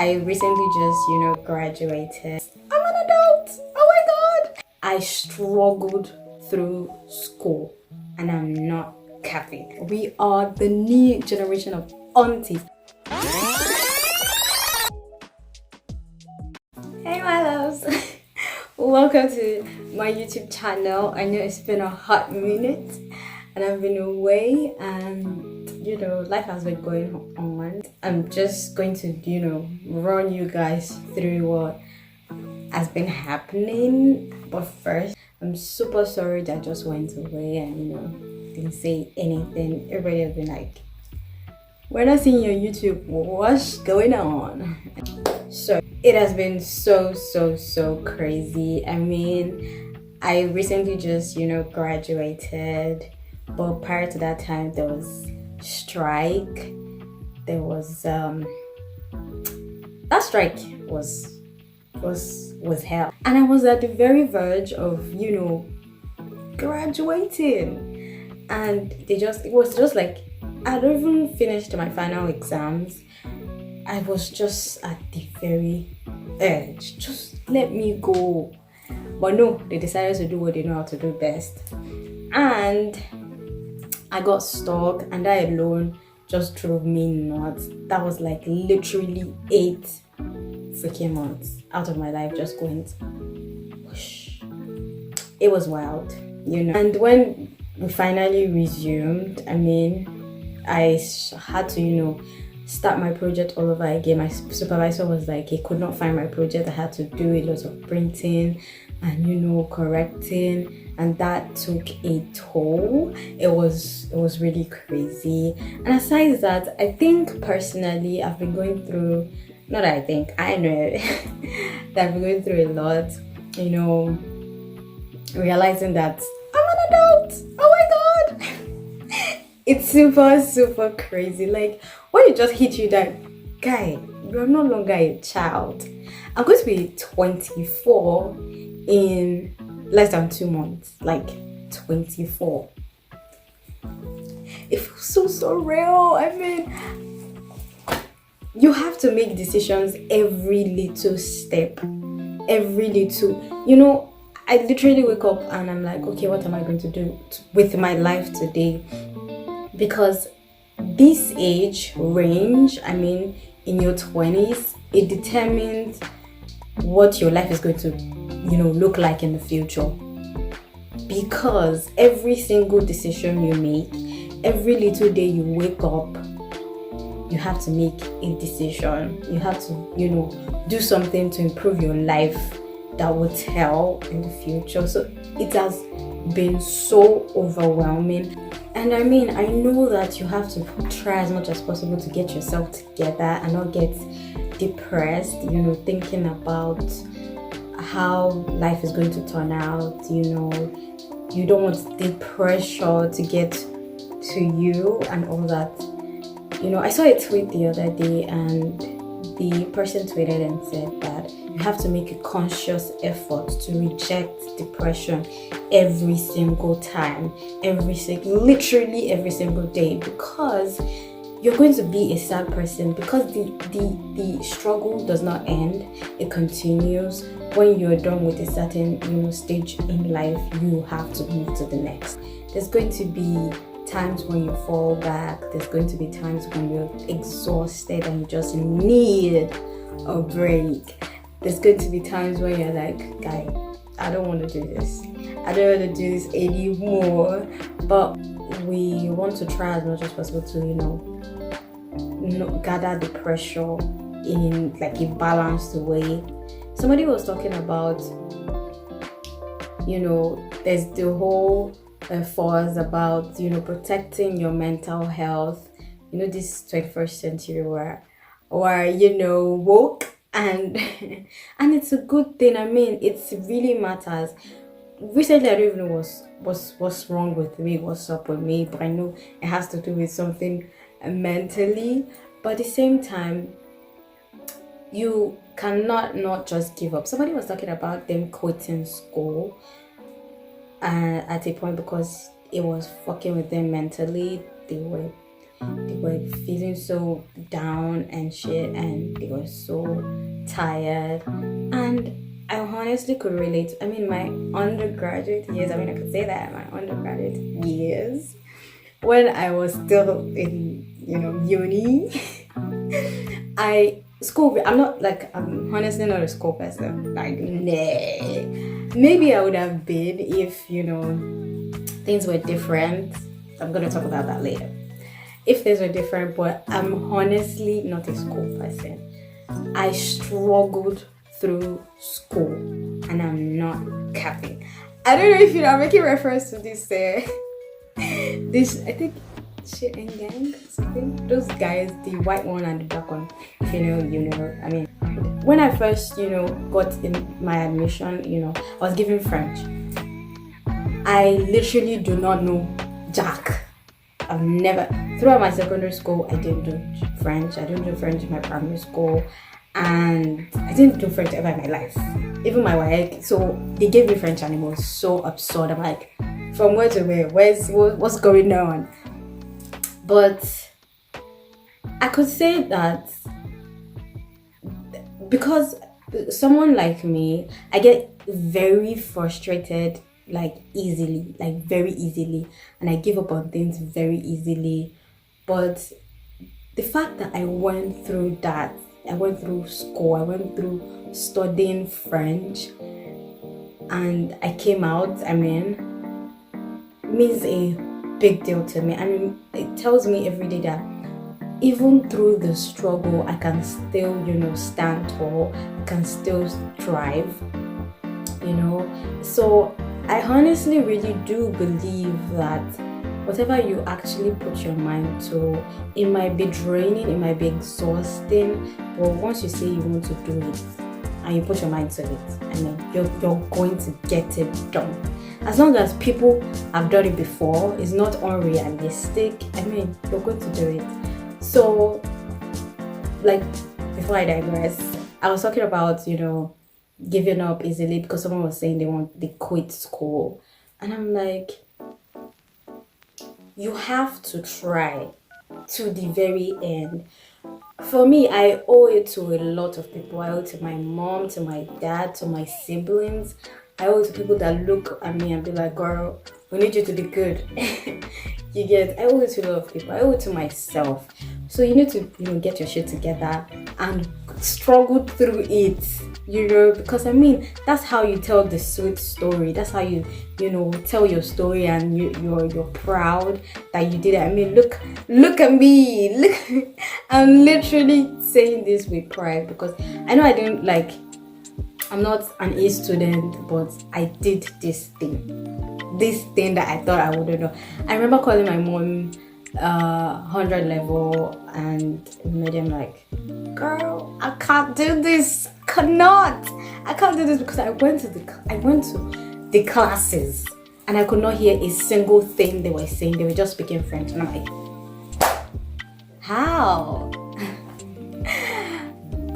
I recently just, graduated. I'm an adult. Oh my god. I struggled through school and I'm not capping. We are the new generation of aunties. Hey my loves. Welcome to my YouTube channel. I know it's been a hot minute and I've been away and life has been going on. I'm just going to run you guys through what has been happening, but first I'm super sorry that I just went away and didn't say anything. Everybody has been like, we're not seeing your YouTube, what's going on? So it has been so crazy. I mean, I recently just graduated, but prior to that time there was strike. There was that strike was hell, and I was at the very verge of graduating, and it was just like I don't even finished my final exams. I was just at the very edge. Just let me go. But no, they decided to do what they know how to do best. And I got stuck, and that alone just drove me nuts. That was like literally 8 freaking months out of my life just went whoosh. It was wild, And when we finally resumed, I mean, I had to, start my project all over again. My supervisor was like, he could not find my project. I had to do a lot of printing and correcting, and that took a toll. It was really crazy. And aside that, I think personally I've been going through, not that I think, I know that I've been going through a lot, realizing that I'm an adult. Oh my god. It's super crazy. Like when it just hit you that, guy, you're no longer a child. I'm going to be 24 in less than 2 months. Like 24. It feels so surreal. I mean, you have to make decisions every little step. Every little, I literally wake up and I'm like, okay, what am I going to do with my life today? Because this age range, I mean, in your 20s, it determines what your life is going to, look like in the future. Because every single decision you make, every little day you wake up, you have to make a decision. You have to, do something to improve your life that will tell in the future. So it has been so overwhelming. And I mean, I know that you have to try as much as possible to get yourself together and not get depressed, thinking about how life is going to turn out. You don't want the pressure to get to you and all that. I saw a tweet the other day and the person tweeted and said that you have to make a conscious effort to reject depression every single time, literally every single day, because you're going to be a sad person, because the struggle does not end, it continues. When you're done with a certain stage in life, you have to move to the next. There's going to be times when you fall back. There's going to be times when you're exhausted and you just need a break. There's going to be times when you're like, guy, I don't want to do this. I don't want to do this anymore. But we want to try as much as possible to, gather the pressure in like a balanced way. Somebody was talking about, there's the whole force about, protecting your mental health. This 21st century where woke and and it's a good thing. I mean, it really matters. Recently, I don't even know what's wrong with me, what's up with me, but I know it has to do with something mentally. But at the same time, you cannot not just give up. Somebody was talking about them quitting school at a point because it was fucking with them mentally. They were they were feeling so down and shit, and they were so tired. And I honestly could relate. I mean, my undergraduate years, I mean, I could say that my undergraduate years, when I was still in, uni, I'm not like, I'm honestly not a school person. Like, nah. Maybe I would have been if, things were different. I'm going to talk about that later. If things were different, but I'm honestly not a school person. I struggled through school, and I'm not capping. I don't know if I'm making reference to this, I think, shit and gang, something. Those guys, the white one and the black one. If you know. I mean, when I first, got in my admission, I was given French. I literally do not know Jack. I've never, throughout my secondary school, I didn't do French. I didn't do French in my primary school, and I didn't do French ever in my life. Even my wife. So they gave me French, and it was so absurd. I'm like, from where to where? What's going on? But I could say that because someone like me, I get very frustrated very easily, and I give up on things very easily. But the fact that I went through that, I went through school, I went through studying French, and I came out, means a big deal to me. It tells me every day that even through the struggle, I can still, stand tall, I can still thrive, So I honestly really do believe that whatever you actually put your mind to, it might be draining, it might be exhausting, but once you say you want to do it and you put your mind to it, you're going to get it done. As long as people have done it before, it's not unrealistic. You're going to do it. So, before I digress, I was talking about, giving up easily because someone was saying they quit school. And I'm like, you have to try to the very end. For me, I owe it to a lot of people. I owe it to my mom, to my dad, to my siblings. I owe it to people that look at me and be like, girl, we need you to be good. You get, I owe it to a lot of people. I owe it to myself. So you need to, get your shit together and struggle through it, because that's how you tell the sweet story. That's how you, tell your story, and you're proud that you did it. Look at me. Look, I'm literally saying this with pride because I know I'm not an A student, but I did this thing that I thought I wouldn't know. I remember calling my mom 100 level and made him like, girl, I can't do this. I can't do this because I went to the classes and I could not hear a single thing they were saying. They were just speaking French, and I'm like, how?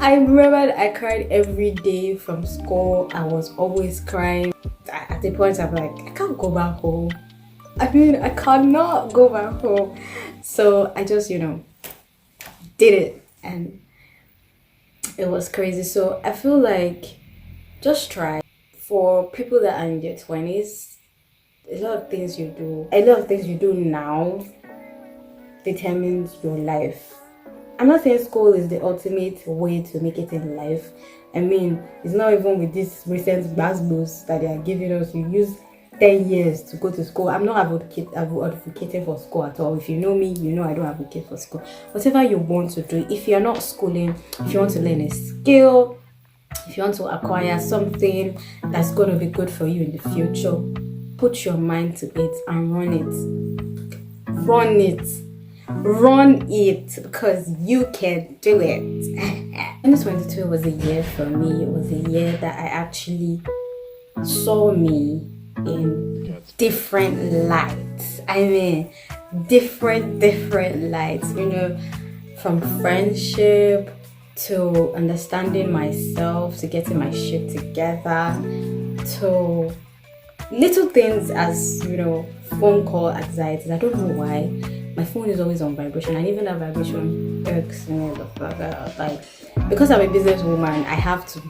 I remember I cried every day from school. I was always crying. At the point I'm like, I can't go back home. I cannot go back home. So I just, did it, and it was crazy. So I feel like just try. For people that are in their 20s, a lot of things you do now determines your life. I'm not saying school is the ultimate way to make it in life. It's not even with this recent BASBOs that they are giving us. You use 10 years to go to school. I'm not advocating for school at all. If you know me, you know I don't advocate for school. Whatever you want to do, if you're not schooling, if you want to learn a skill, if you want to acquire something that's going to be good for you in the future, put your mind to it and run it because you can do it. 2022 was a year for me. It was a year that I actually saw me in different lights. Different lights, from friendship to understanding myself, to getting my shit together, to little things as, phone call anxieties. I don't know why, my phone is always on vibration, and even that vibration irks me the fuck out. Like, because I'm a businesswoman, I have to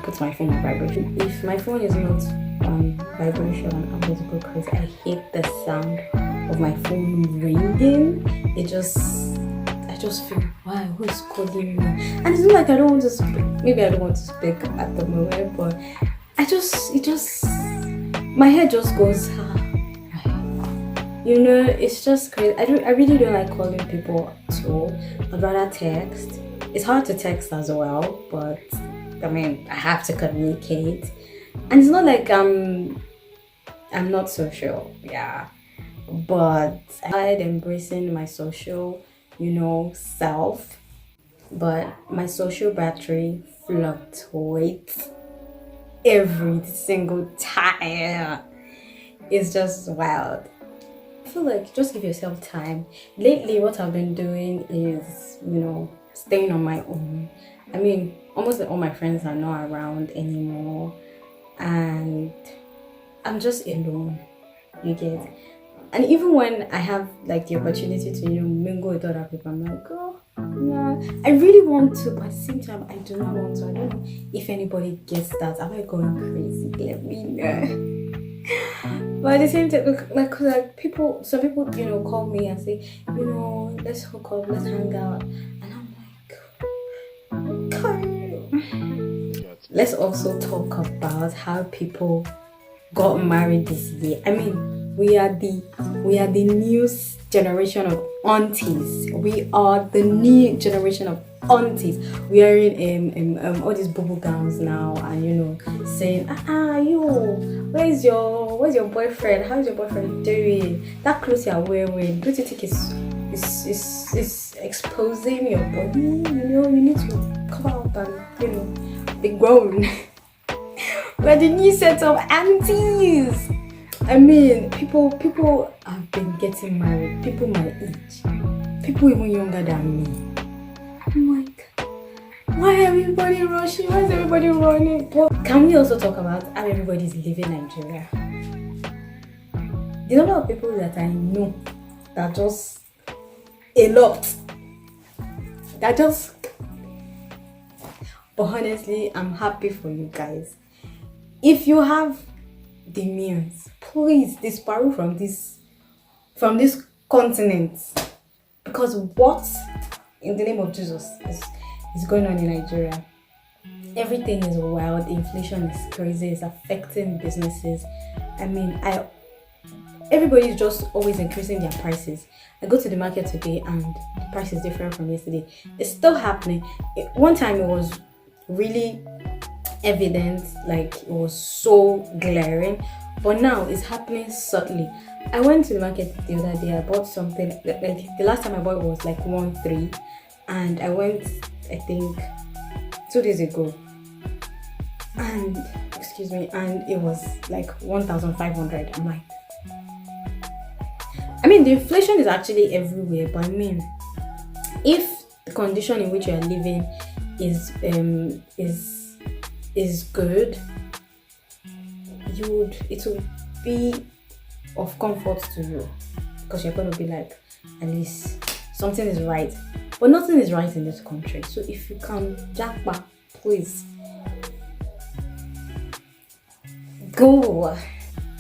put my phone on vibration. If my phone is not on vibration, I'm going to go crazy. I hate the sound of my phone ringing. I just feel, why, who's calling me? And it's not like I don't want to speak. Maybe I don't want to speak at the moment, but my head just goes, you know, it's just crazy. I really don't like calling people at all. I'd rather text. It's hard to text as well, but I mean, I have to communicate. And it's not like I'm not social, yeah. But I started embracing my social, self. But my social battery fluctuates every single time. It's just wild. I feel like just give yourself time. Lately, what I've been doing is, staying on my own. I mean, almost all my friends are not around anymore, and I'm just alone. You get? And even when I have like the opportunity to mingle with other people, I'm like, oh, nah, I really want to, but at the same time, I do not want to. I don't know if anybody gets that. Am I going crazy? Let me know. But at the same time, some people, call me and say, let's hook up, let's hang out, and I'm like, okay. Let's also talk about how people got married this year. I mean, we are the new generation of aunties. We are the new generation of aunties. We are in all these bubble gowns now, and saying, where's your boyfriend? How's your boyfriend doing? That clothes you're wearing, don't you think is exposing your body? You need to come out and be grown. We're the new set of aunties. I mean, people have been getting married. People my age, people even younger than me. I'm like, why everybody rushing? Why is everybody running? Well, can we also talk about how everybody's leaving Nigeria? The number of people that I know that just a lot. That just. But honestly, I'm happy for you guys. If you have the means, please disappear from this continent, because what in the name of Jesus is going on in Nigeria? Everything is wild. Inflation is crazy. It's affecting businesses. I mean, everybody's just always increasing their prices. I go to the market today and the price is different from yesterday. It's still happening. One time it was really evident, like it was so glaring, but now it's happening subtly. I went to the market the other day. I bought something, like the last time I bought was like 1.3, and I went, I think 2 days ago, and it was like 1,500. I'm like, I mean, the inflation is actually everywhere, but I mean, if the condition in which you are living is good, it will be of comfort to you, because you're going to be like, at least something is right. But nothing is right in this country. So if you can jack back, please go.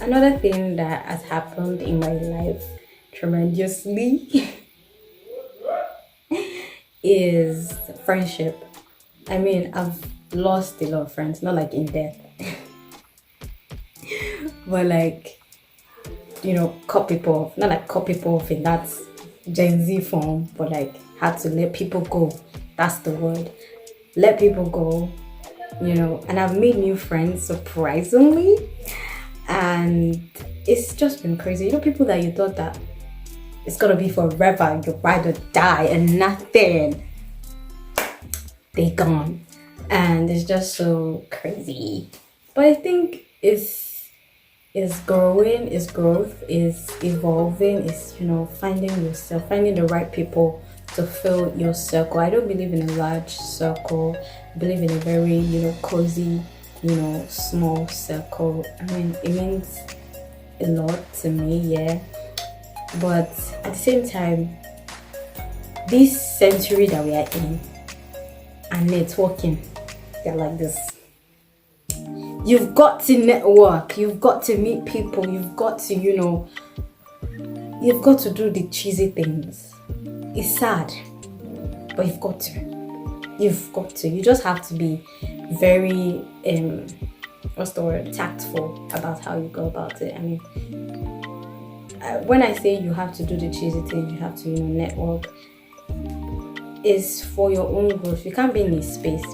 Another thing that has happened in my life tremendously is friendship. I mean, I've lost a lot of friends, not like in death, but like, cut people off. Not like cut people off in that Gen Z form, but like had to let people go. That's the word. Let people go, and I've made new friends, surprisingly, and it's just been crazy. People that you thought that it's gonna be forever, you ride or die and nothing, they gone. And it's just so crazy. But I think it's growing, it's growth, is evolving, is finding yourself, finding the right people to fill your circle. I don't believe in a large circle. I believe in a very cozy, small circle. I mean, it means a lot to me, yeah. But at the same time, this century that we are in and networking, they're like this. You've got to network, you've got to meet people, you've got to, you've got to do the cheesy things. It's sad, but you've got to. You just have to be very tactful about how you go about it. I mean, when I say you have to do the cheesy things, you have to network, is for your own growth. You can't be in a space.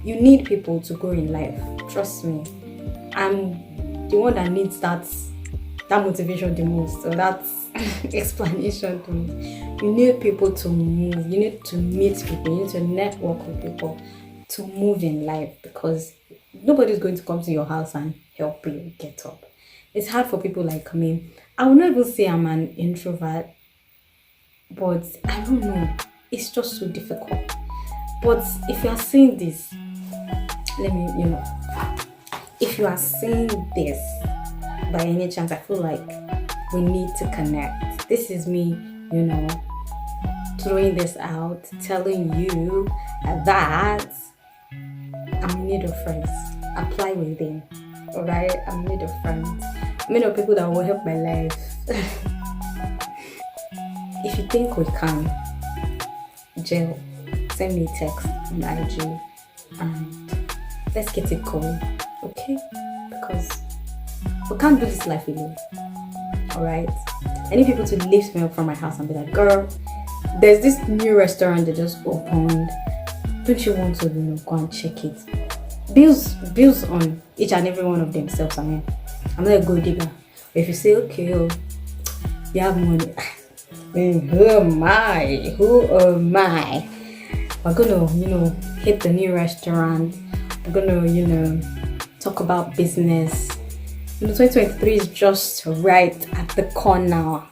You need people to grow in life. Trust me. I'm the one that needs that motivation the most. So that's explanation to me. You need people to move. You need to meet people. You need to network with people to move in life, because nobody's going to come to your house and help you get up. It's hard for people like me. I will not even say I'm an introvert, but I don't know. It's just so difficult. But if you are seeing this, if you are seeing this by any chance, I feel like we need to connect. This is me, throwing this out, telling you that I'm in need of friends. Apply with them. Alright? I'm in need of friends. I'm in need of people that will help my life. If you think we can gel, send me a text on IG and let's get it going. Okay? Because we can't do this life alone. Alright? I need people to lift me up from my house and be like, girl, there's this new restaurant that just opened. Don't you want to go and check it? Bills on each and every one of themselves. I mean, I'm not a gold digger. But if you say, okay, you have money, who am I? We're gonna, hit the new restaurant. We're gonna, talk about business. 2023 is just right at the corner.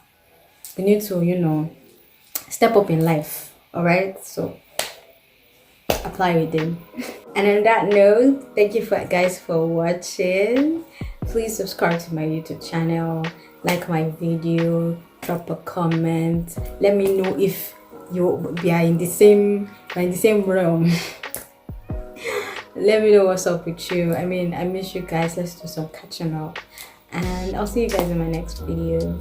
We need to, step up in life. Alright? So apply with them. And on that note, thank you guys for watching. Please subscribe to my YouTube channel, like my video, drop a comment. Let me know if we are in the same realm. Let me know what's up with you. I mean, I miss you guys. Let's do some catching up, and I'll see you guys in my next video.